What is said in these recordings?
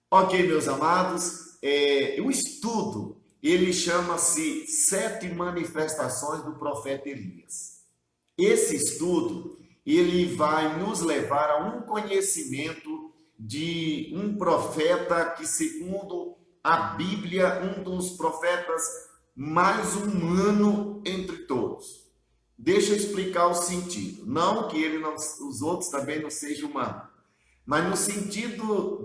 Ok, meus amados, o estudo, ele chama-se Sete Manifestações do Profeta Elias. Esse estudo, ele vai nos levar a um conhecimento de um profeta que, segundo a Bíblia, um dos profetas mais humano entre todos. Deixa eu explicar o sentido. Não que ele não, os outros também não sejam humanos, mas no sentido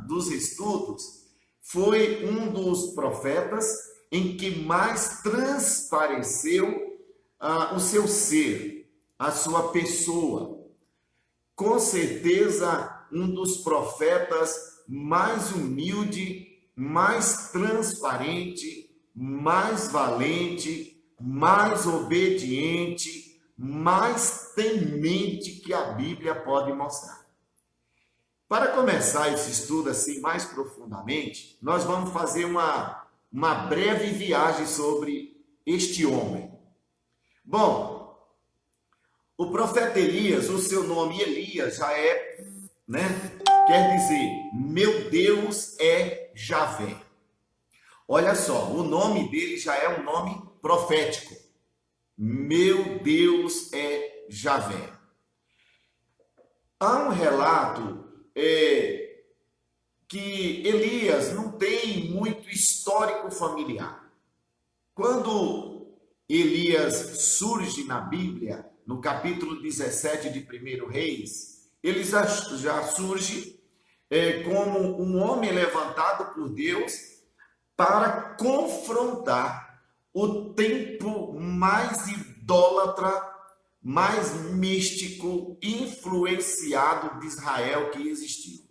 dos estudos, foi um dos profetas em que mais transpareceu o seu ser, a sua pessoa. Com certeza, um dos profetas mais humilde, mais transparente, mais valente, mais obediente, mais temente que a Bíblia pode mostrar. Para começar esse estudo assim mais profundamente, nós vamos fazer uma breve viagem sobre este homem. Bom, o profeta Elias, o seu nome Elias já né? Quer dizer, meu Deus é Javé. Olha só, o nome dele já é um nome profético. Meu Deus é Javé. Há um relato que Elias não tem muito histórico familiar. Quando Elias surge na Bíblia, no capítulo 17 de 1 Reis, ele já surge como um homem levantado por Deus para confrontar o templo mais idólatra, mais místico, influenciado de Israel que existiu.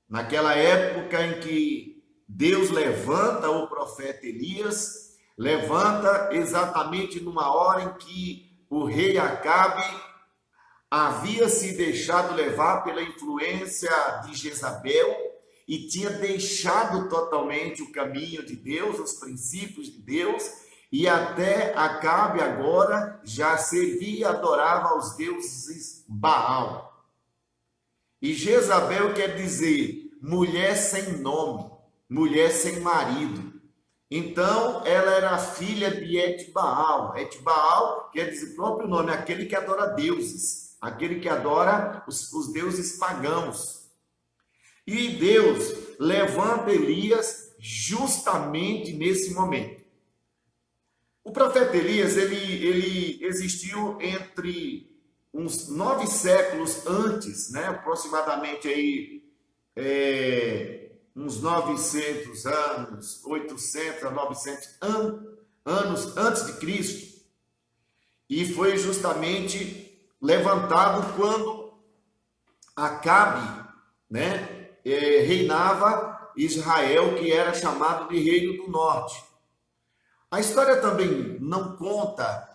Naquela época em que Deus levanta o profeta Elias, levanta exatamente numa hora em que o rei Acabe havia se deixado levar pela influência de Jezabel e tinha deixado totalmente o caminho de Deus, os princípios de Deus, e até Acabe agora já servia e adorava aos deuses Baal. E Jezabel quer dizer mulher sem nome, mulher sem marido. Então, ela era filha de Etbaal. Etbaal quer dizer o próprio nome, aquele que adora deuses, aquele que adora os deuses pagãos. E Deus levanta Elias justamente nesse momento. O profeta Elias, ele existiu entre uns 9 séculos antes, né? Aproximadamente aí, uns 900 anos, 800 a 900 anos antes de Cristo. E foi justamente levantado quando Acabe, né, reinava Israel, que era chamado de Reino do Norte. A história também não conta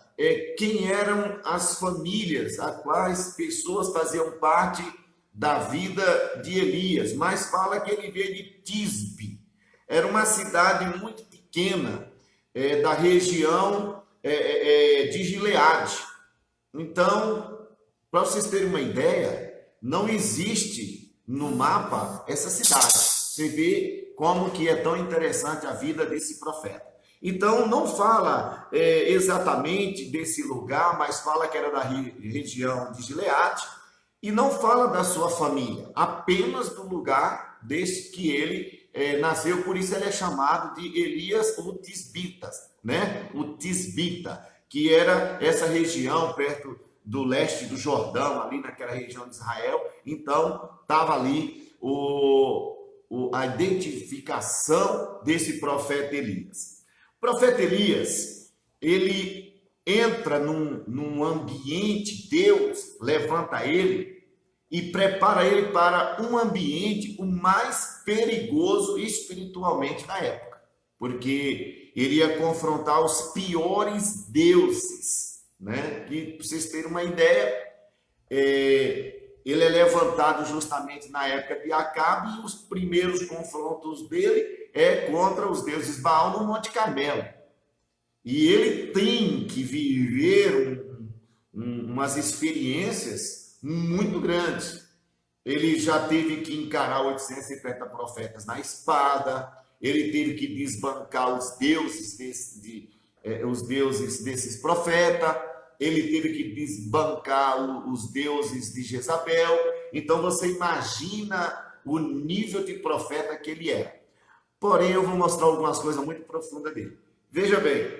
quem eram as famílias, a quais pessoas faziam parte da vida de Elias, mas fala que ele veio de Tisbe. Era uma cidade muito pequena da região de Gileade. Então, para vocês terem uma ideia, não existe no mapa essa cidade. Você vê como que é tão interessante a vida desse profeta. Então, não fala exatamente desse lugar, mas fala que era da região de Gileade, e não fala da sua família, apenas do lugar desse que ele nasceu, por isso ele é chamado de Elias o Tisbita, né? O Tisbita, que era essa região perto do leste do Jordão, ali naquela região de Israel. Então, estava ali a identificação desse profeta Elias. O profeta Elias, ele entra num ambiente, Deus levanta ele e prepara ele para um ambiente o mais perigoso espiritualmente na época, porque ele ia confrontar os piores deuses, né? E para vocês terem uma ideia, ele é levantado justamente na época de Acabe, e os primeiros confrontos dele é contra os deuses Baal no Monte Carmelo. E ele tem que viver umas experiências muito grandes. ele já teve que encarar 850 profetas na espada, ele teve que desbancar os deuses desses profetas, ele teve que desbancar os deuses de Jezabel. Então você imagina o nível de profeta que ele era. Porém, eu vou mostrar algumas coisas muito profundas dele. Veja bem,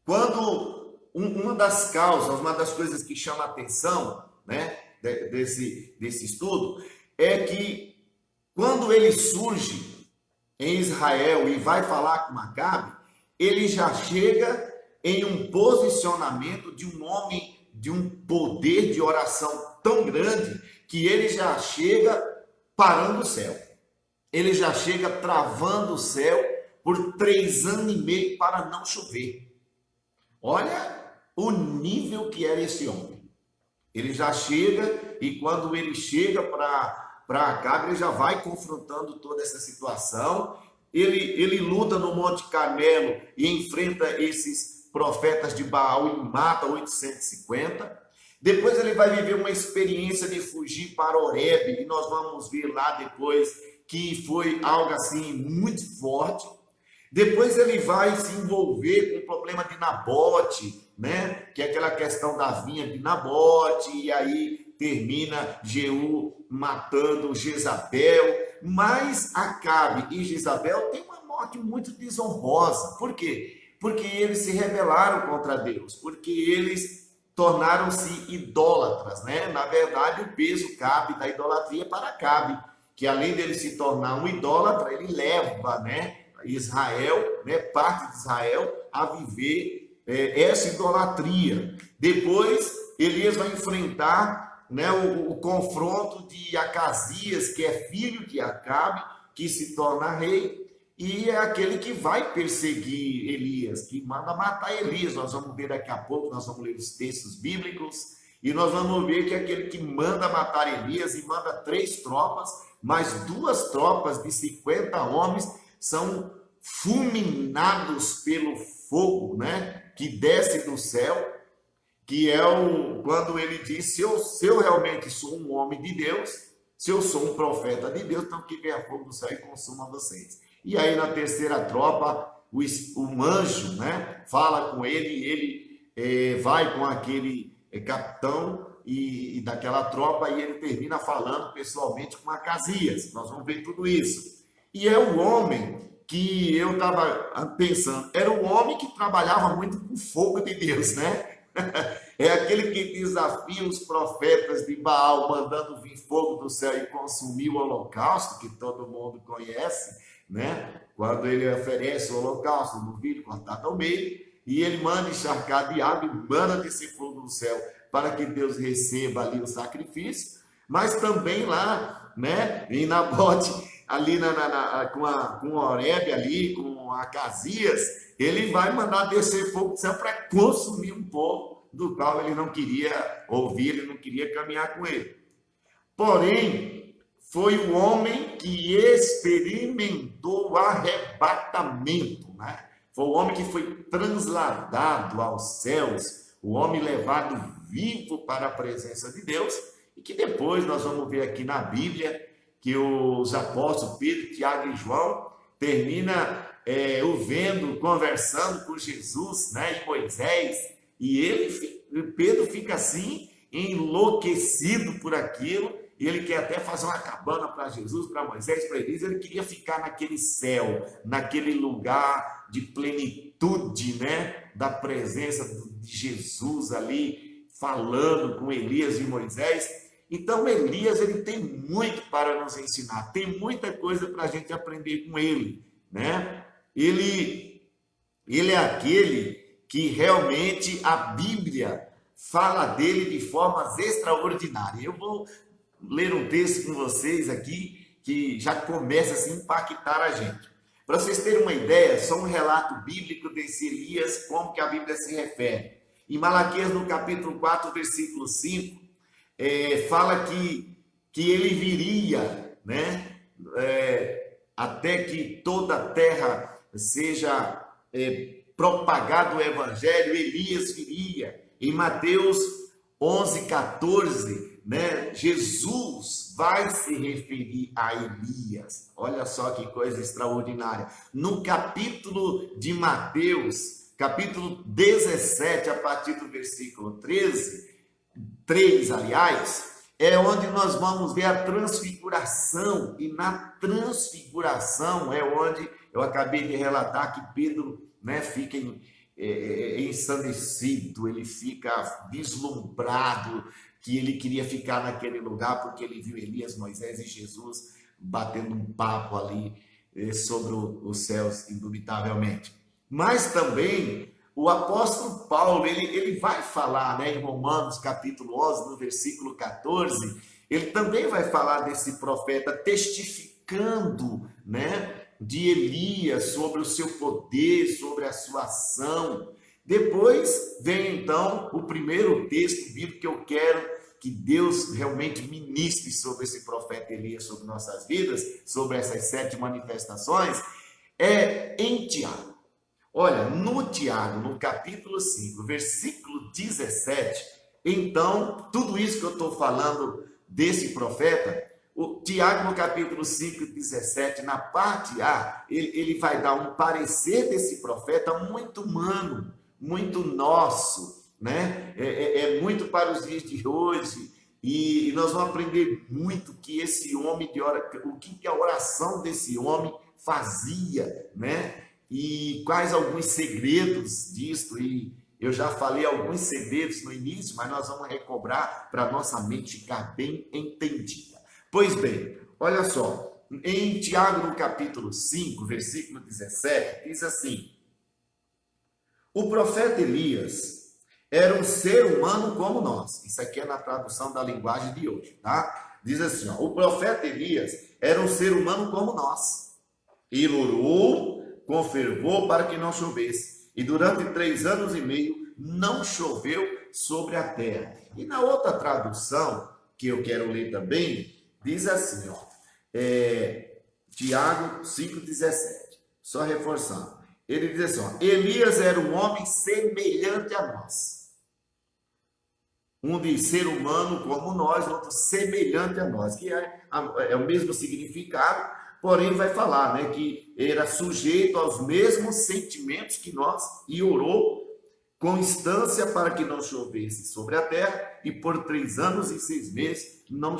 quando uma das causas, uma das coisas que chama a atenção, né, desse estudo, é que quando ele surge em Israel e vai falar com Acabe, ele já chega em um posicionamento de um homem de um poder de oração tão grande que ele já chega parando o céu. Ele já chega travando o céu por 3 anos e meio para não chover. Olha o nível que era esse homem. Ele já chega, e quando ele chega para Acabe, ele já vai confrontando toda essa situação. Ele luta no Monte Carmelo e enfrenta esses profetas de Baal e mata 850. Depois ele vai viver uma experiência de fugir para Horebe, e nós vamos ver lá depois que foi algo assim muito forte. Depois ele vai se envolver com o problema de Nabote, né? Que é aquela questão da vinha de Nabote, e aí termina Jeú matando Jezabel. Mas Acabe e Jezabel têm uma morte muito desonrosa. Por quê? Porque eles se rebelaram contra Deus, porque eles tornaram-se idólatras, né? Na verdade, o peso cabe da idolatria para Acabe, que além dele se tornar um idólatra, ele leva, né, Israel, né, parte de Israel, a viver essa idolatria. Depois, Elias vai enfrentar, né, o confronto de Acasias, que é filho de Acabe, que se torna rei, e é aquele que vai perseguir Elias, que manda matar Elias. Nós vamos ver daqui a pouco, nós vamos ler os textos bíblicos, e nós vamos ver que é aquele que manda matar Elias e manda 3 tropas, mais 2 tropas de 50 homens são fulminados pelo fogo, né, que desce do céu, que é quando ele diz: se eu realmente sou um homem de Deus, se eu sou um profeta de Deus, então que venha fogo do céu e consuma vocês. E aí na terceira tropa, o anjo, né, fala com ele, ele vai com aquele capitão e daquela tropa, e ele termina falando pessoalmente com Acasias. Nós vamos ver tudo isso. E é o homem que eu estava pensando, era o homem que trabalhava muito com o fogo de Deus, né? É aquele que desafia os profetas de Baal, mandando vir fogo do céu e consumir o holocausto, que todo mundo conhece, né? Quando ele oferece o holocausto no novilho cortado ao meio, e ele manda encharcar de água e manda descer fogo do céu para que Deus receba ali o sacrifício. Mas também lá, né, em Nabote, ali com Horebe ali, com Acasias, ele vai mandar descer fogo do céu para consumir um povo do qual ele não queria ouvir, ele não queria caminhar com ele. Porém, foi o homem que experimentou o arrebatamento, né? Foi o homem que foi transladado aos céus, o homem levado vivo para a presença de Deus, e que depois nós vamos ver aqui na Bíblia que os apóstolos Pedro, Tiago e João termina o vendo, conversando com Jesus, né, e Moisés, e Pedro fica assim, enlouquecido por aquilo, e ele quer até fazer uma cabana para Jesus, para Moisés, para Elias. Ele queria ficar naquele céu, naquele lugar de plenitude, né, da presença de Jesus ali, falando com Elias e Moisés. Então, Elias, ele tem muito para nos ensinar, tem muita coisa para a gente aprender com ele, né? Ele é aquele que realmente a Bíblia fala dele de formas extraordinárias. Eu vou ler um texto com vocês aqui que já começa assim, a impactar a gente. Para vocês terem uma ideia, só um relato bíblico desse Elias, como que a Bíblia se refere. Em Malaquias, no capítulo 4, versículo 5, fala que ele viria, né? Até que toda a terra seja propagado o evangelho, Elias viria. Em Mateus 11, 14, né, Jesus vai se referir a Elias. Olha só que coisa extraordinária. No capítulo de Mateus, capítulo 17, a partir do versículo 3, aliás, é onde nós vamos ver a transfiguração, e na transfiguração é onde eu acabei de relatar que Pedro, né, fica ensandecido, ele fica deslumbrado, que ele queria ficar naquele lugar porque ele viu Elias, Moisés e Jesus batendo um papo ali sobre os céus, indubitavelmente. Mas também o apóstolo Paulo, ele vai falar, né, em Romanos capítulo 11, no versículo 14, ele também vai falar desse profeta testificando, né, de Elias, sobre o seu poder, sobre a sua ação. Depois vem então o primeiro texto bíblico que eu quero que Deus realmente ministre sobre esse profeta Elias, sobre nossas vidas, sobre essas 7 manifestações, é em Tiago. Olha, no Tiago, no capítulo 5, versículo 17, então, tudo isso que eu estou falando desse profeta, o Tiago, no capítulo 5, 17, na parte A, ele vai dar um parecer desse profeta muito humano, muito nosso, né? É muito para os dias de hoje, e nós vamos aprender muito que esse homem o que a oração desse homem fazia, né? E quais alguns segredos disto, e eu já falei alguns segredos no início, mas nós vamos recobrar para a nossa mente ficar bem entendida. Pois bem, olha só, em Tiago, no capítulo 5, versículo 17, diz assim: o profeta Elias era um ser humano como nós. Isso aqui é na tradução da linguagem de hoje, tá? Diz assim, ó, o profeta Elias era um ser humano como nós. Ele orou com fervor para que não chovesse. E durante 3 anos e meio não choveu sobre a terra. E na outra tradução, que eu quero ler também, diz assim, ó, Tiago 5,17, só reforçando. Ele diz assim, ó, Elias era um homem semelhante a nós. Um de ser humano como nós, outro semelhante a nós, que é o mesmo significado, porém vai falar, né, que era sujeito aos mesmos sentimentos que nós e orou com instância para que não chovesse sobre a terra, e por 3 anos e 6 meses não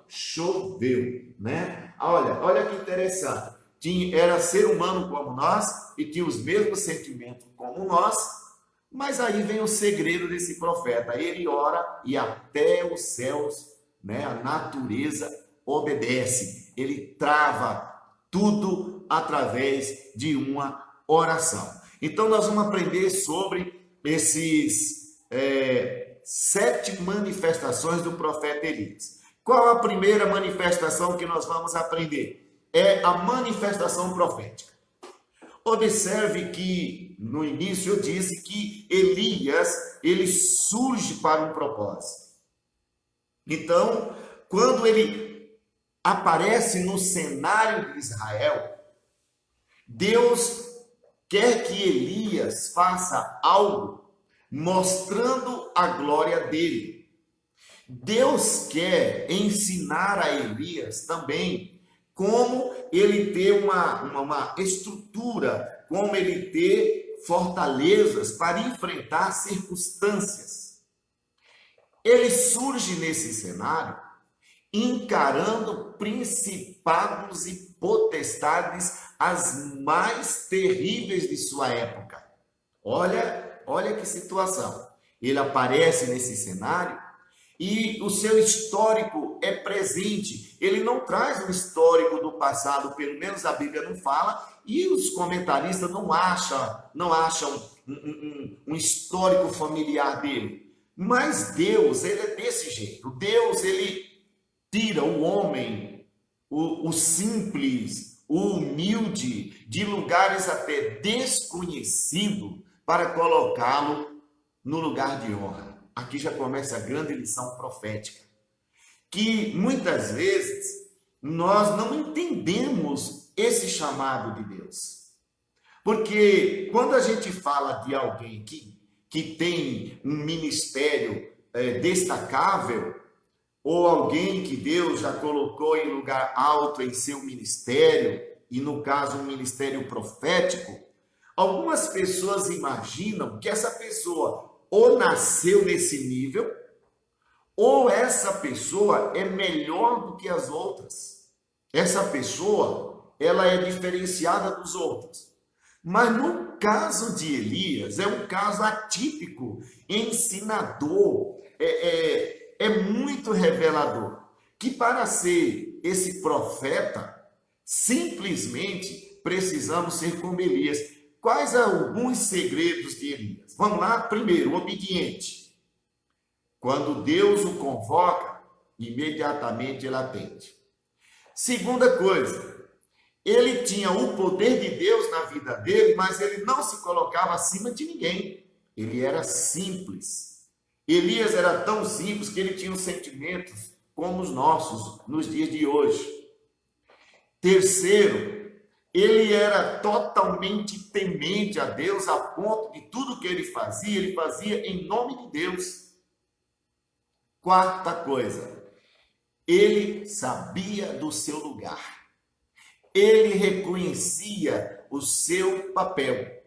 choveu, né? Olha que interessante. Era ser humano como nós e tinha os mesmos sentimentos como nós, mas aí vem o segredo desse profeta. Ele ora e até os céus, né, a natureza obedece. Ele trava tudo através de uma oração. Então nós vamos aprender sobre esses 7 manifestações do profeta Elias. Qual a primeira manifestação que nós vamos aprender? É a manifestação profética. Observe que no início eu disse que Elias, ele surge para um propósito. Então, quando ele aparece no cenário de Israel, Deus quer que Elias faça algo mostrando a glória dele. Deus quer ensinar a Elias também como ele ter uma estrutura, como ele ter fortalezas para enfrentar circunstâncias. Ele surge nesse cenário encarando principados e potestades as mais terríveis de sua época. Olha que situação. Ele aparece nesse cenário e o seu histórico é presente. Ele não traz um histórico do passado, pelo menos a Bíblia não fala, e os comentaristas não acham um histórico familiar dele. Mas Deus, ele é desse jeito. Deus, ele tira o homem, o simples, o humilde, de lugares até desconhecidos, para colocá-lo no lugar de honra. Aqui já começa a grande lição profética, que muitas vezes nós não entendemos esse chamado de Deus. Porque quando a gente fala de alguém que tem um ministério destacável, ou alguém que Deus já colocou em lugar alto em seu ministério, e no caso um ministério profético, algumas pessoas imaginam que essa pessoa ou nasceu nesse nível, ou essa pessoa é melhor do que as outras. Essa pessoa, ela é diferenciada dos outros. Mas no caso de Elias, é um caso atípico, ensinador, é muito revelador, que para ser esse profeta, simplesmente precisamos ser como Elias. Quais alguns segredos de Elias? Vamos lá? Primeiro, obediente. Quando Deus o convoca, imediatamente ele atende. Segunda coisa, ele tinha o poder de Deus na vida dele, mas ele não se colocava acima de ninguém. Ele era simples. Elias era tão simples que ele tinha os sentimentos como os nossos nos dias de hoje. Terceiro, ele era totalmente temente a Deus, a ponto de tudo que ele fazia em nome de Deus. Quarta coisa, ele sabia do seu lugar. Ele reconhecia o seu papel.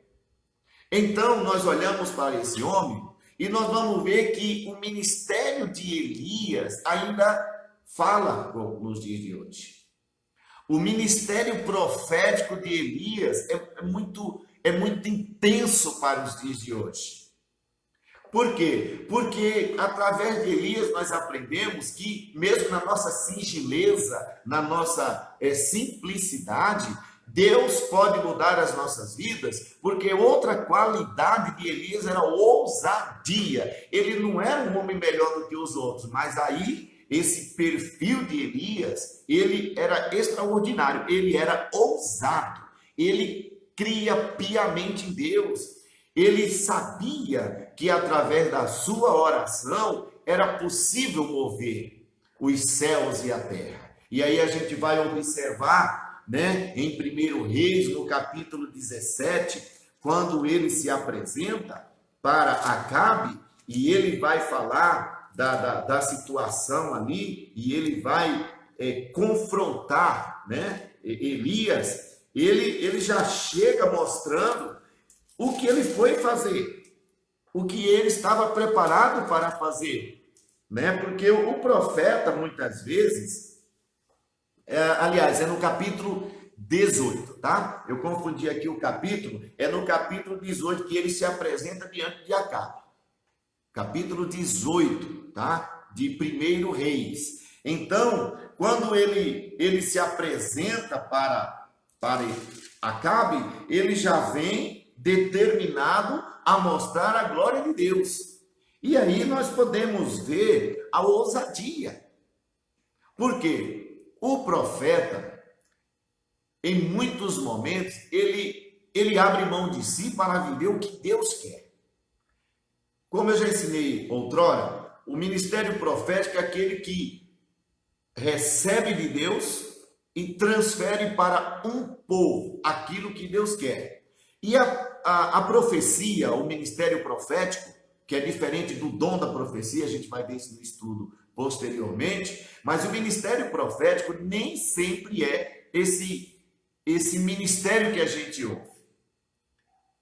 Então, nós olhamos para esse homem e nós vamos ver que o ministério de Elias ainda fala nos dias de hoje. O ministério profético de Elias é muito intenso para os dias de hoje. Por quê? Porque através de Elias nós aprendemos que, mesmo na nossa singeleza, na nossa simplicidade, Deus pode mudar as nossas vidas, porque outra qualidade de Elias era ousadia. Ele não era um homem melhor do que os outros, mas aí esse perfil de Elias, ele era extraordinário, ele era ousado, ele cria piamente em Deus. Ele sabia que através da sua oração era possível mover os céus e a terra. E aí a gente vai observar, né, em 1 Reis, no capítulo 17, quando ele se apresenta para Acabe, e ele vai falar da situação ali, e ele vai confrontar, né, Elias. Ele já chega mostrando o que ele foi fazer, o que ele estava preparado para fazer, né? Porque o profeta, muitas vezes, aliás, é no capítulo 18, tá? Eu confundi aqui o capítulo, é no capítulo 18 que ele se apresenta diante de Acabe. Capítulo 18, tá? De 1 Reis. Então, quando ele se apresenta para Acabe, ele já vem determinado a mostrar a glória de Deus. E aí nós podemos ver a ousadia. Por quê? O profeta, em muitos momentos, ele abre mão de si para viver o que Deus quer. Como eu já ensinei outrora, o ministério profético é aquele que recebe de Deus e transfere para um povo aquilo que Deus quer. E a profecia, o ministério profético, que é diferente do dom da profecia, a gente vai ver isso no estudo posteriormente, mas o ministério profético nem sempre é esse ministério que a gente ouve.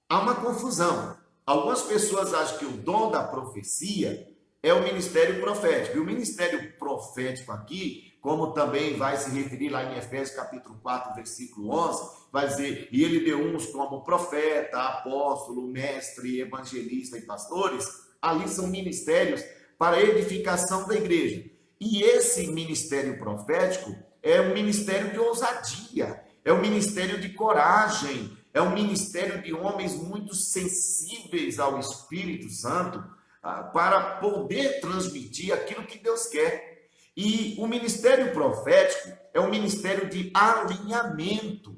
Há uma confusão. Algumas pessoas acham que o dom da profecia é o ministério profético. E o ministério profético aqui, como também vai se referir lá em Efésios capítulo 4, versículo 11, vai dizer, e ele deu uns como profeta, apóstolo, mestre, evangelista e pastores. Ali são ministérios para a edificação da igreja. E esse ministério profético é um ministério de ousadia, é um ministério de coragem, é um ministério de homens muito sensíveis ao Espírito Santo, para poder transmitir aquilo que Deus quer. E o ministério profético é um ministério de alinhamento,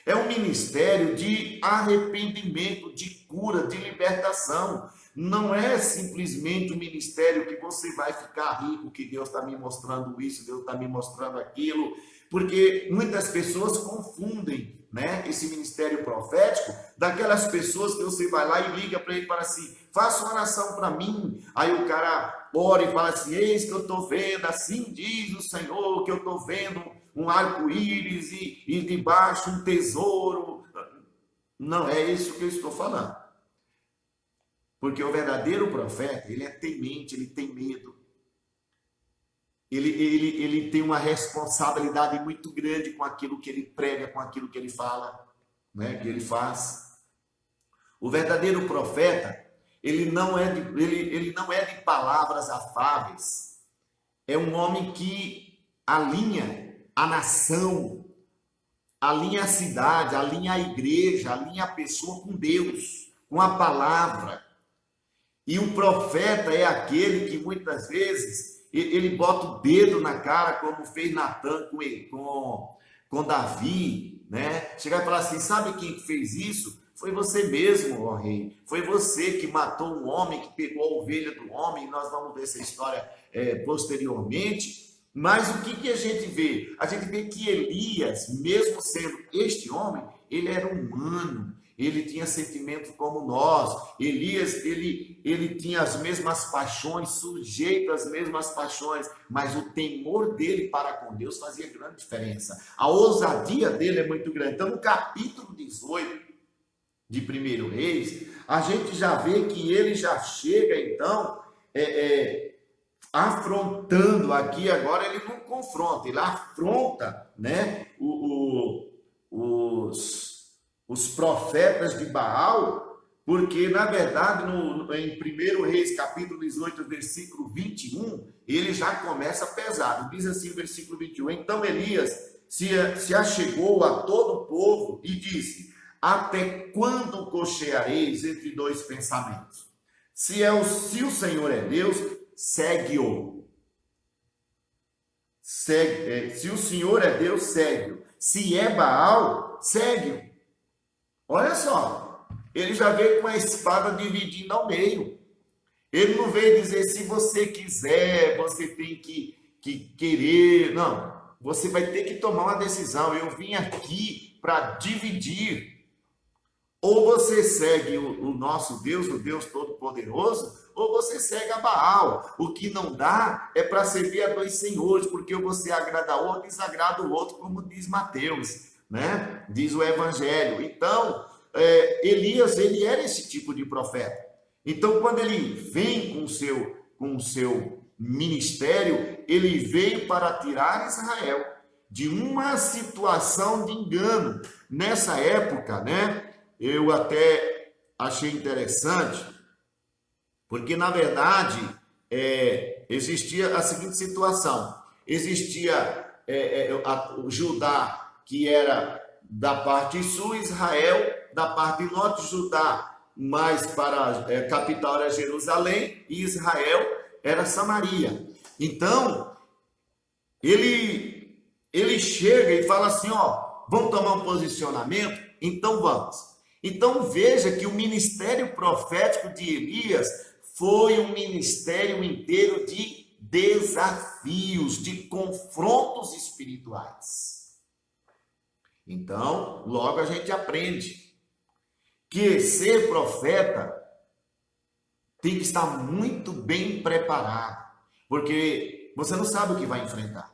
é um ministério de arrependimento, de cura, de libertação. Não é simplesmente um ministério que você vai ficar rico, que Deus está me mostrando isso, Deus está me mostrando aquilo, porque muitas pessoas confundem né, esse ministério profético, daquelas pessoas que você vai lá e liga para ele e fala assim, faça uma oração para mim. Aí o cara ora e fala assim, eis que eu estou vendo, assim diz o Senhor, que eu estou vendo um arco-íris e debaixo um tesouro. Não é isso que eu estou falando. Porque o verdadeiro profeta, ele é temente, ele tem medo. Ele tem uma responsabilidade muito grande com aquilo que ele prega, com aquilo que ele fala, né, que ele faz. O verdadeiro profeta, ele não é de palavras afáveis. É um homem que alinha a nação, alinha a cidade, alinha a igreja, alinha a pessoa com Deus, com a palavra. E o profeta é aquele que muitas vezes ele bota o dedo na cara, como fez Natan com Davi, né? Chegar e falar assim, sabe quem fez isso? Foi você mesmo, ó rei. Foi você que matou um homem, que pegou a ovelha do homem. Nós vamos ver essa história posteriormente. Mas o que a gente vê? A gente vê que Elias, mesmo sendo este homem, ele era humano. Ele tinha sentimentos como nós. Elias, ele tinha as mesmas paixões, sujeito às mesmas paixões, mas o temor dele para com Deus fazia grande diferença. A ousadia dele é muito grande. Então, no capítulo 18 de 1 Reis, a gente já vê que ele já chega, então, afrontando aqui, agora ele não confronta, ele afronta, né, os profetas de Baal, porque na verdade em 1 Reis capítulo 18, versículo 21, ele já começa pesado. Diz assim o versículo 21, então Elias se achegou a todo o povo e disse, até quando cocheareis entre dois pensamentos? Se o Senhor é Deus, segue-o. Se o Senhor é Deus, segue-o. Se é Baal, segue-o. Olha só, ele já veio com a espada dividindo ao meio. Ele não veio dizer, se você quiser, você tem que querer. Não, você vai ter que tomar uma decisão. Eu vim aqui para dividir. Ou você segue o nosso Deus, o Deus Todo-Poderoso, ou você segue a Baal. O que não dá é para servir a dois senhores, porque você agrada a um, desagrada o outro, como diz Mateus, né? Diz o Evangelho. Então, Elias, ele era esse tipo de profeta. Então, quando ele vem com o seu ministério, ele veio para tirar Israel de uma situação de engano. Nessa época, né? Eu até achei interessante, porque na verdade existia a seguinte situação: existia o Judá, que era da parte sul, Israel da parte norte, Judá mais para a capital era Jerusalém, e Israel era Samaria. Então ele chega e fala assim, ó, vamos tomar um posicionamento? Então vamos. Então veja que o ministério profético de Elias foi um ministério inteiro de desafios, de confrontos espirituais. Então, logo a gente aprende que ser profeta tem que estar muito bem preparado, porque você não sabe o que vai enfrentar.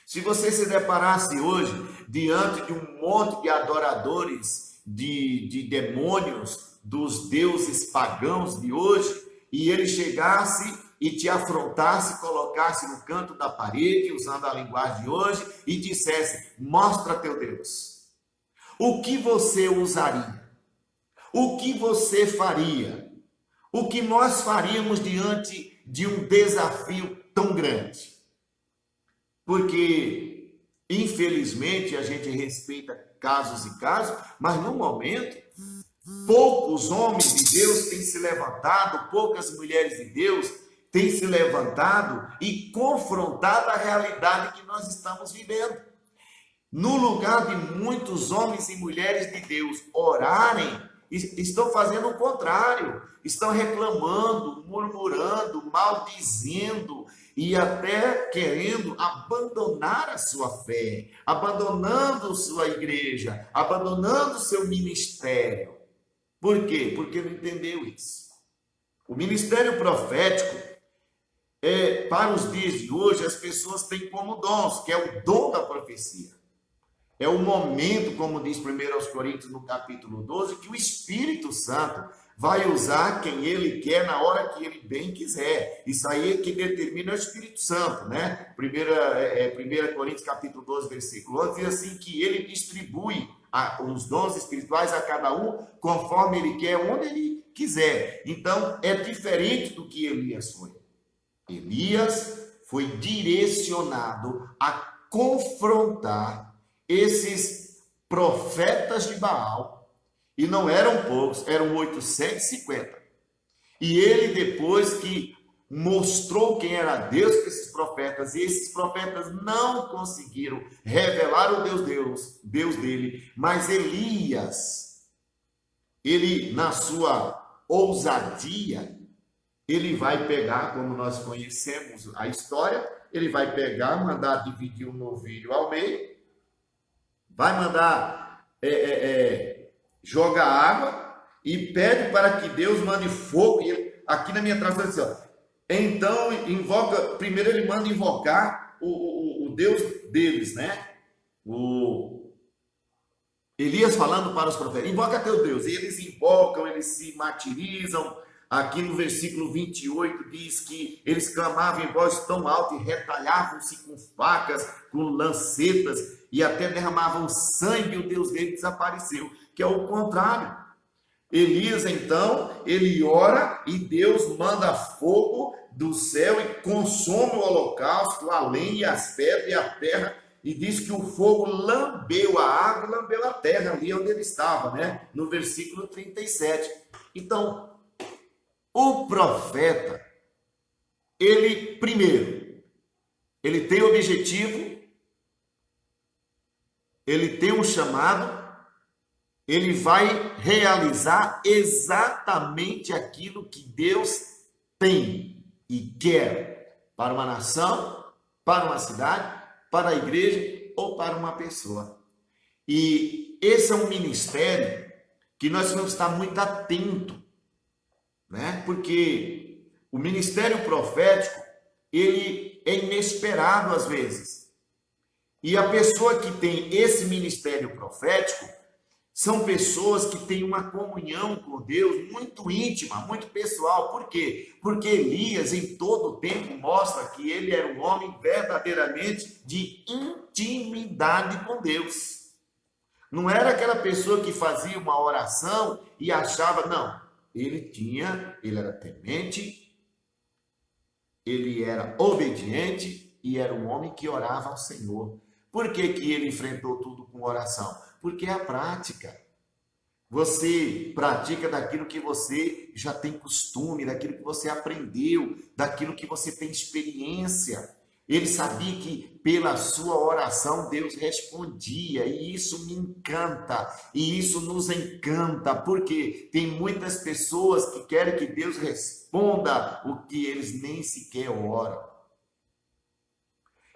Se você se deparasse hoje diante de um monte de adoradores de demônios, dos deuses pagãos de hoje, e ele chegasse e te afrontasse, colocasse no canto da parede, usando a linguagem de hoje, e dissesse, mostra teu Deus. O que você usaria? O que você faria? O que nós faríamos diante de um desafio tão grande? Porque, infelizmente, a gente respeita casos e casos, mas no momento, poucos homens de Deus têm se levantado, poucas mulheres de Deus têm se levantado e confrontado a realidade que nós estamos vivendo. No lugar de muitos homens e mulheres de Deus orarem, estão fazendo o contrário, estão reclamando, murmurando, maldizendo, e até querendo abandonar a sua fé, abandonando sua igreja, abandonando seu ministério. Por quê? Porque não entendeu isso. O ministério profético, para os dias de hoje, as pessoas têm como dons, que é o dom da profecia. É o momento, como diz 1 Coríntios no capítulo 12, que o Espírito Santo vai usar quem ele quer na hora que ele bem quiser. Isso aí é que determina o Espírito Santo, né? 1 Coríntios capítulo 12, versículo 11, diz assim que ele distribui os dons espirituais a cada um conforme ele quer, onde ele quiser. Então, é diferente do que Elias foi. Elias foi direcionado a confrontar esses profetas de Baal, e não eram poucos, eram 850. E ele, depois que mostrou quem era Deus para esses profetas, e esses profetas não conseguiram revelar o Deus dele, mas Elias, ele, na sua ousadia, ele vai pegar, como nós conhecemos a história, ele vai pegar, mandar dividir um novilho ao meio, vai mandar jogar água e pede para que Deus mande fogo. E aqui na minha tradução diz assim, ó, então invoca, primeiro ele manda invocar o Deus deles, né? O Elias falando para os profetas, invoca teu Deus. E eles invocam, eles se martirizam. Aqui no versículo 28 diz que eles clamavam em voz tão alta e retalhavam-se com facas, com lancetas, e até derramavam sangue, e o Deus dele desapareceu, que é o contrário. Elias, então, ele ora e Deus manda fogo do céu e consome o holocausto, a lenha, as pedras e a terra, e diz que o fogo lambeu a água e lambeu a terra, ali onde ele estava, né? No versículo 37. Então, o profeta, ele, primeiro, ele tem objetivo, ele tem um chamado, ele vai realizar exatamente aquilo que Deus tem e quer para uma nação, para uma cidade, para a igreja ou para uma pessoa. E esse é um ministério que nós vamos estar muito atentos, né? Porque o ministério profético, ele é inesperado às vezes. E a pessoa que tem esse ministério profético são pessoas que têm uma comunhão com Deus muito íntima, muito pessoal. Por quê? Porque Elias, em todo o tempo, mostra que ele era um homem verdadeiramente de intimidade com Deus. Não era aquela pessoa que fazia uma oração e achava, não. Ele era temente, ele era obediente e era um homem que orava ao Senhor. Por que que ele enfrentou tudo com oração? Porque é a prática. Você pratica daquilo que você já tem costume, daquilo que você aprendeu, daquilo que você tem experiência. Ele sabia que pela sua oração Deus respondia, e isso me encanta, e isso nos encanta, porque tem muitas pessoas que querem que Deus responda o que eles nem sequer oram.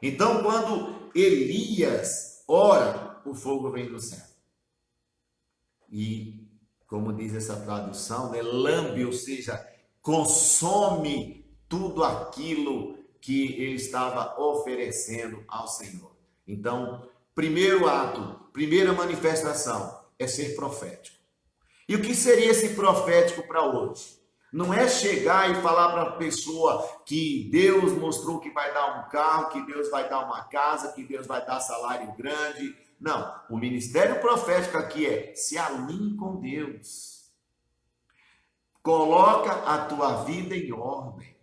Então, quando Elias ora, o fogo vem do céu. E, como diz essa tradução, né, lambe, ou seja, consome tudo aquilo que ele estava oferecendo ao Senhor. Então, primeiro ato, primeira manifestação é ser profético. E o que seria esse profético para hoje? Não é chegar e falar para a pessoa que Deus mostrou que vai dar um carro, que Deus vai dar uma casa, que Deus vai dar salário grande. Não, o ministério profético aqui é se alinhe com Deus. Coloca a tua vida em ordem.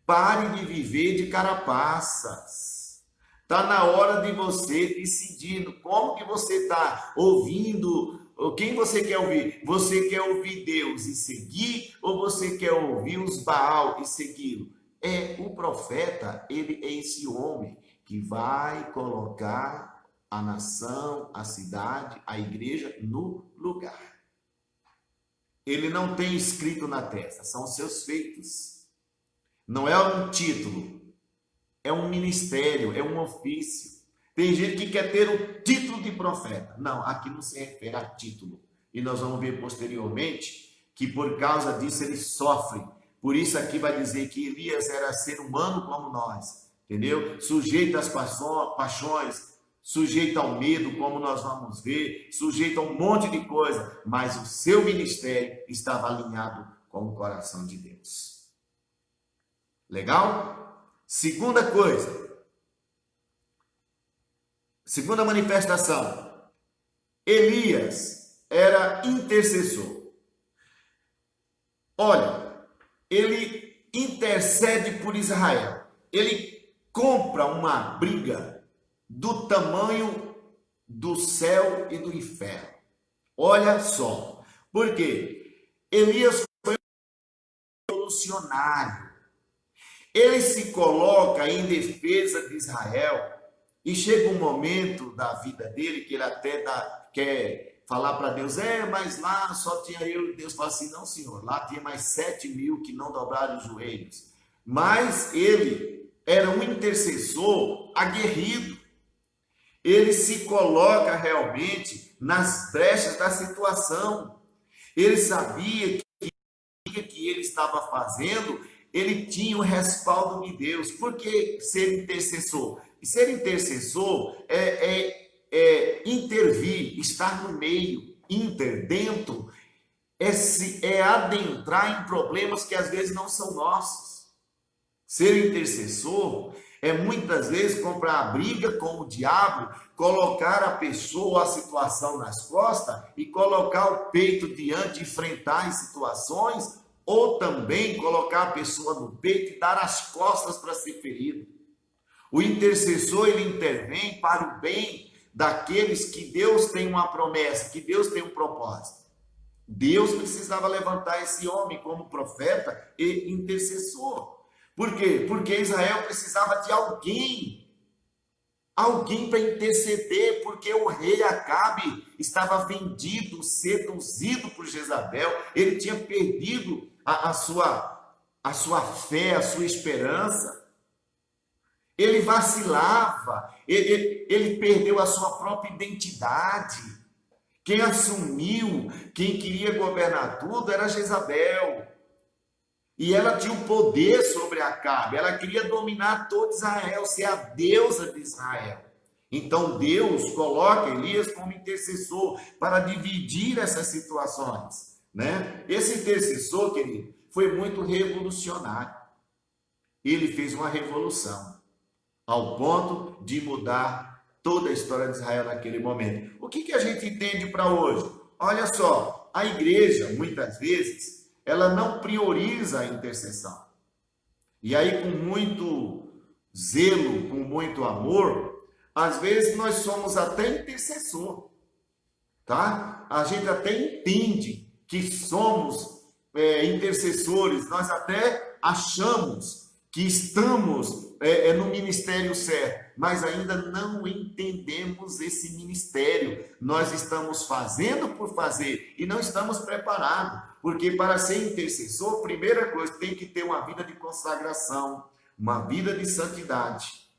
Pare de viver de carapaças. Está na hora de você decidir como que você está ouvindo, quem você quer ouvir. Você quer ouvir Deus e seguir, ou você quer ouvir os Baal e segui-lo? O profeta, ele é esse homem que vai colocar a nação, a cidade, a igreja no lugar. Ele não tem escrito na testa, são os seus feitos. Não é um título, é um ministério, é um ofício. Tem gente que quer ter o título de profeta. Não, aqui não se refere a título. E nós vamos ver posteriormente que por causa disso ele sofre. Por isso aqui vai dizer que Elias era ser humano como nós, entendeu? Sujeito às paixões, sujeito ao medo, como nós vamos ver, sujeito a um monte de coisa, mas o seu ministério estava alinhado com o coração de Deus. Legal? Segunda coisa, segunda manifestação, Elias era intercessor. Olha, ele intercede por Israel. Ele compra uma briga do tamanho do céu e do inferno. Olha só, porque Elias foi um revolucionário. Ele se coloca em defesa de Israel e chega um momento da vida dele que ele até quer falar para Deus, mas lá só tinha eu e Deus fala assim, não senhor, lá tinha mais 7.000 que não dobraram os joelhos. Mas ele era um intercessor aguerrido. Ele se coloca realmente nas brechas da situação. Ele sabia que ele estava fazendo, ele tinha o respaldo de Deus. Por que ser intercessor? E ser intercessor é intervir, estar no meio, dentro, é adentrar em problemas que às vezes não são nossos. Ser intercessor é muitas vezes comprar a briga com o diabo, colocar a pessoa ou a situação nas costas e colocar o peito diante, enfrentar as situações, ou também colocar a pessoa no peito e dar as costas para ser ferido. O intercessor, ele intervém para o bem daqueles que Deus tem uma promessa, que Deus tem um propósito. Deus precisava levantar esse homem como profeta e intercessor. Por quê? Porque Israel precisava de alguém para interceder, porque o rei Acabe estava vendido, seduzido por Jezabel, ele tinha perdido a sua fé, a sua esperança. Ele vacilava, ele perdeu a sua própria identidade. Quem assumiu, quem queria governar tudo era Jezabel. E ela tinha o poder sobre Acabe, ela queria dominar todo Israel, ser a deusa de Israel. Então Deus coloca Elias como intercessor para dividir essas situações, né? Esse intercessor, querido, foi muito revolucionário. Ele fez uma revolução, ao ponto de mudar toda a história de Israel naquele momento. O que a gente entende para hoje? Olha só, a igreja, muitas vezes, ela não prioriza a intercessão. E aí, com muito zelo, com muito amor, às vezes nós somos até intercessor, tá? A gente até entende que somos intercessores, nós até achamos que estamos no ministério certo, mas ainda não entendemos esse ministério. Nós estamos fazendo por fazer e não estamos preparados, porque para ser intercessor, primeira coisa, tem que ter uma vida de consagração, uma vida de santidade,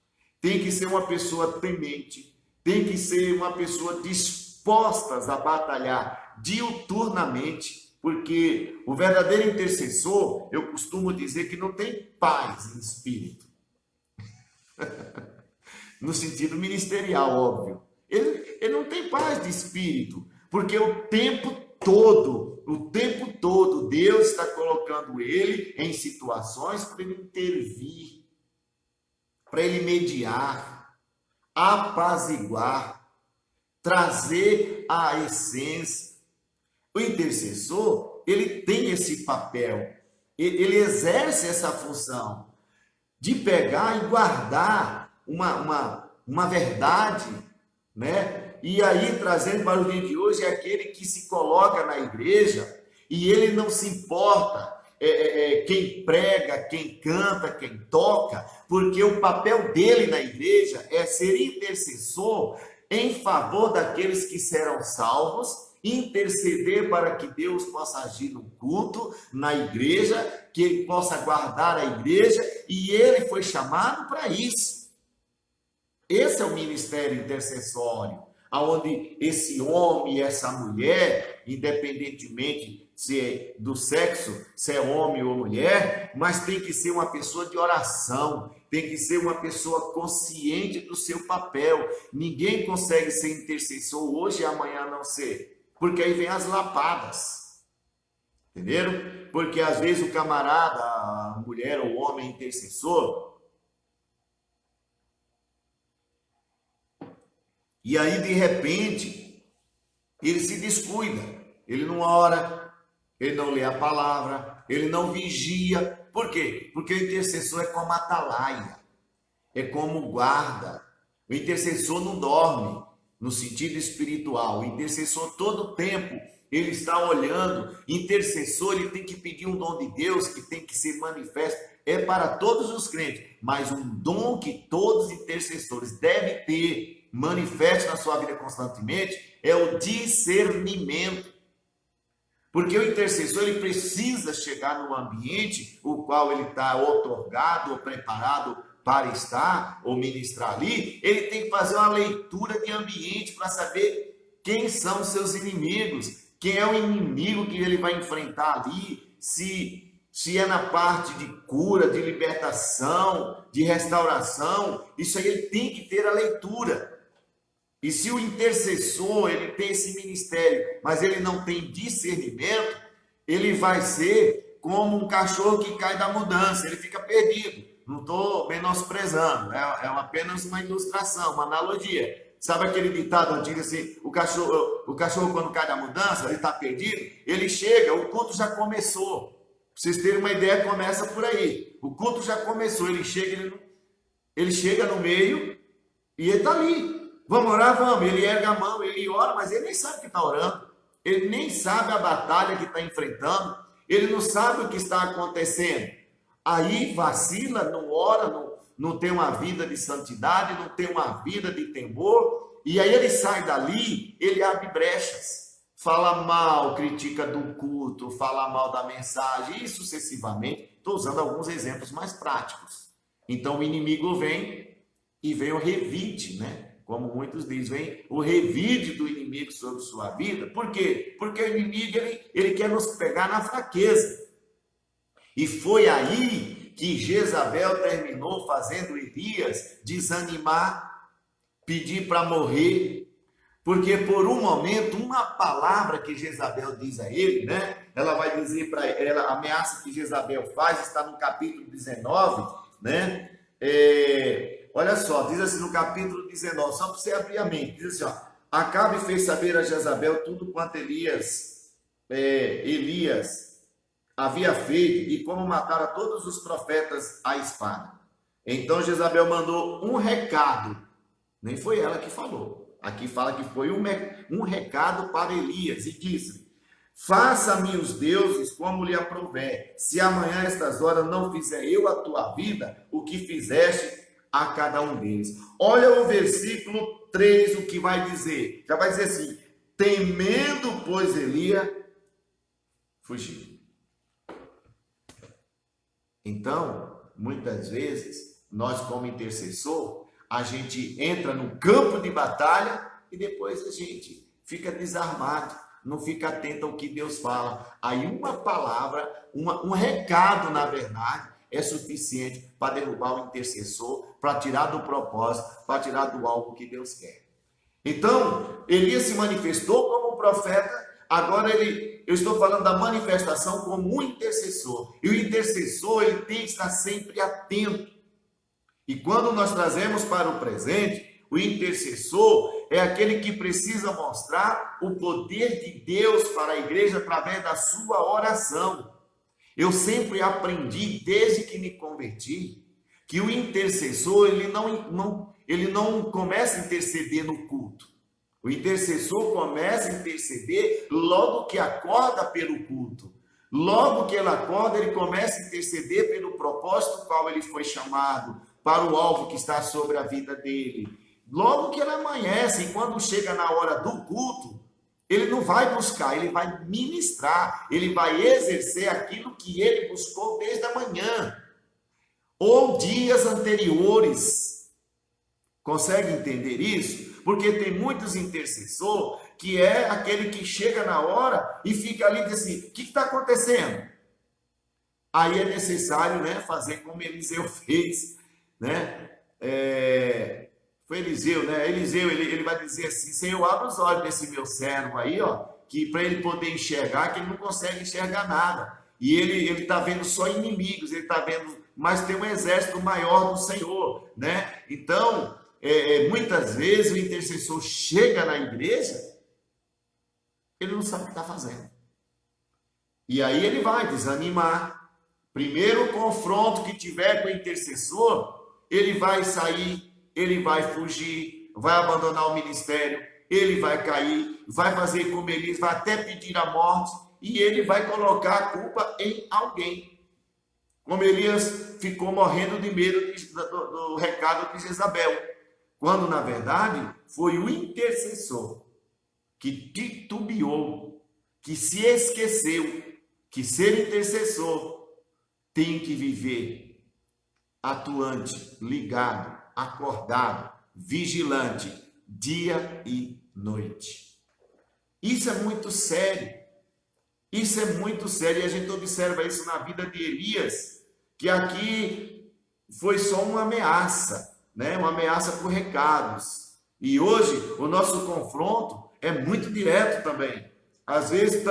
tem que ser uma pessoa temente, tem que ser uma pessoa disposta a batalhar diuturnamente, porque o verdadeiro intercessor, eu costumo dizer que não tem paz em espírito. No sentido ministerial, óbvio. Ele não tem paz de espírito, porque o tempo todo, Deus está colocando ele em situações para ele intervir, para ele mediar, apaziguar, trazer a essência. O intercessor, ele tem esse papel, ele exerce essa função de pegar e guardar uma verdade, né? E aí, trazendo para o dia de hoje, é aquele que se coloca na igreja e ele não se importa quem prega, quem canta, quem toca, porque o papel dele na igreja é ser intercessor em favor daqueles que serão salvos interceder para que Deus possa agir no culto, na igreja, que ele possa guardar a igreja, e ele foi chamado para isso. Esse é o ministério intercessório, aonde esse homem e essa mulher, independentemente se é do sexo, se é homem ou mulher, mas tem que ser uma pessoa de oração, tem que ser uma pessoa consciente do seu papel. Ninguém consegue ser intercessor hoje e amanhã não ser, porque aí vem as lapadas, entenderam? Porque às vezes o camarada, a mulher ou o homem intercessor, e aí de repente ele se descuida, ele não ora, ele não lê a palavra, ele não vigia. Por quê? Porque o intercessor é como atalaia, é como guarda. O intercessor não dorme, no sentido espiritual. O intercessor todo o tempo, ele está olhando. Intercessor, ele tem que pedir um dom de Deus, que tem que ser manifesto. É para todos os crentes, mas um dom que todos os intercessores devem ter, manifesto na sua vida constantemente, é o discernimento. Porque o intercessor, ele precisa chegar no ambiente o qual ele está outorgado ou preparado para estar ou ministrar ali. Ele tem que fazer uma leitura de ambiente para saber quem são os seus inimigos, quem é o inimigo que ele vai enfrentar ali, se é na parte de cura, de libertação, de restauração. Isso aí ele tem que ter a leitura. E se o intercessor, ele tem esse ministério, mas ele não tem discernimento, ele vai ser como um cachorro que cai da mudança, ele fica perdido. Não estou menosprezando, é apenas uma ilustração, uma analogia. Sabe aquele ditado antigo assim, o cachorro quando cai da mudança, ele está perdido, ele chega, o culto já começou. Pra vocês terem uma ideia, começa por aí. O culto já começou, ele chega no meio e ele está ali. Vamos orar? Vamos. Ele erga a mão, ele ora, mas ele nem sabe que está orando. Ele nem sabe a batalha que está enfrentando. Ele não sabe o que está acontecendo. Aí vacila, não ora, não tem uma vida de santidade, não tem uma vida de temor. E aí ele sai dali, ele abre brechas. Fala mal, critica do culto, fala mal da mensagem e sucessivamente. Estou usando alguns exemplos mais práticos. Então o inimigo vem e vem o revide, né? Como muitos dizem, vem o revide do inimigo sobre sua vida. Por quê? Porque o inimigo, ele quer nos pegar na fraqueza. E foi aí que Jezabel terminou fazendo Elias desanimar, pedir para morrer. Porque por um momento, uma palavra que Jezabel diz a ele, né? Ela vai dizer para ela, a ameaça que Jezabel faz, está no capítulo 19, né? Olha só, diz assim no capítulo 19, só para você abrir a mente, diz assim, ó, Acabe fez saber a Jezabel tudo quanto Elias havia feito e como matara todos os profetas à espada. Então Jezabel mandou um recado, nem foi ela que falou, aqui fala que foi um recado para Elias e disse, faça-me os deuses como lhe aprouver, se amanhã estas horas não fizer eu a tua vida, o que fizeste a cada um deles. Olha o versículo 3, o que vai dizer. Já vai dizer assim, temendo, pois, Elias fugiu. Então, muitas vezes, nós como intercessor, a gente entra no campo de batalha e depois a gente fica desarmado, não fica atento ao que Deus fala. Aí uma palavra, um recado, na verdade, é suficiente para derrubar o intercessor, para tirar do propósito, para tirar do alvo que Deus quer. Então, Elias se manifestou como um profeta, agora eu estou falando da manifestação como um intercessor. E o intercessor, ele tem que estar sempre atento. E quando nós trazemos para o presente, o intercessor é aquele que precisa mostrar o poder de Deus para a igreja através da sua oração. Eu sempre aprendi, desde que me converti, que o intercessor, ele não começa a interceder no culto. O intercessor começa a interceder logo que acorda pelo culto. Logo que ele acorda, ele começa a interceder pelo propósito qual ele foi chamado, para o alvo que está sobre a vida dele. Logo que ele amanhece, e quando chega na hora do culto, Ele não vai buscar, ele vai ministrar, ele vai exercer aquilo que ele buscou desde a manhã ou dias anteriores. Consegue entender isso? Porque tem muitos intercessores que é aquele que chega na hora e fica ali e diz assim: o que está acontecendo? Aí é necessário, né, fazer como Eliseu fez, né? Foi Eliseu, né? Eliseu, ele vai dizer assim: Senhor, abre os olhos desse meu servo aí, ó, que para ele poder enxergar, que ele não consegue enxergar nada. E ele está vendo só inimigos, ele está vendo, mas tem um exército maior do Senhor, né? Então, muitas vezes o intercessor chega na igreja, ele não sabe o que está fazendo. E aí ele vai desanimar. Primeiro confronto que tiver com o intercessor, ele vai sair, ele vai fugir, vai abandonar o ministério, ele vai cair, vai fazer como Elias, vai até pedir a morte, e ele vai colocar a culpa em alguém. Como Elias ficou morrendo de medo do recado de Jezabel, quando na verdade foi o intercessor que titubeou, que se esqueceu que ser intercessor tem que viver atuante, ligado, acordado, vigilante, dia e noite. Isso é muito sério. Isso é muito sério. E a gente observa isso na vida de Elias, que aqui foi só uma ameaça, né? Uma ameaça por recados. E hoje o nosso confronto é muito direto também. Às vezes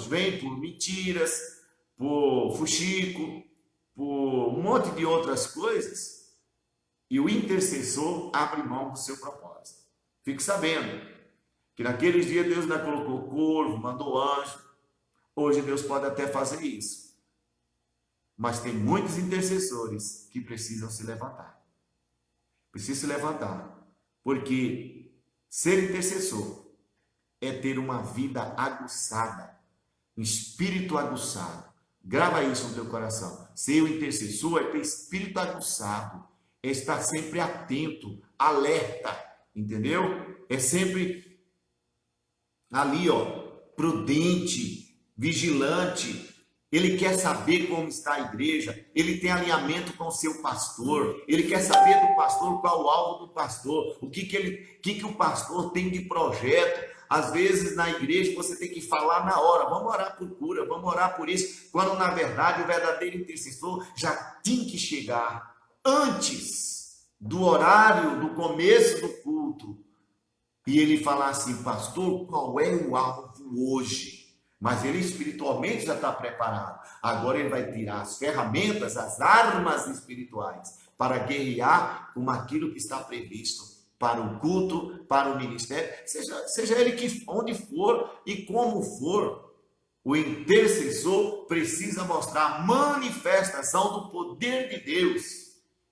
vem por mentiras, por fuxico, por um monte de outras coisas, e o intercessor abre mão do seu propósito. Fique sabendo que naqueles dias Deus ainda colocou corvo, mandou anjo. Hoje Deus pode até fazer isso, mas tem muitos intercessores que precisam se levantar. Precisam se levantar, porque ser intercessor é ter uma vida aguçada, um espírito aguçado. Grava isso no teu coração. Ser o intercessor é ter espírito aguçado, é estar sempre atento, alerta, entendeu? É sempre ali, ó, prudente, vigilante. Ele quer saber como está a igreja, ele tem alinhamento com o seu pastor, ele quer saber do pastor qual o alvo do pastor, o que o pastor tem de projeto. Às vezes na igreja você tem que falar na hora: vamos orar por cura, vamos orar por isso, quando na verdade o verdadeiro intercessor já tem que chegar antes do horário, do começo do culto, e ele falar assim: pastor, qual é o alvo hoje? Mas ele espiritualmente já está preparado. Agora ele vai tirar as ferramentas, as armas espirituais, para guerrear com aquilo que está previsto para o culto, para o ministério, seja ele onde for e como for. O intercessor precisa mostrar a manifestação do poder de Deus.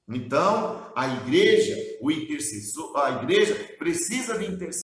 Então, a igreja, o intercessor, a igreja precisa de intercessor.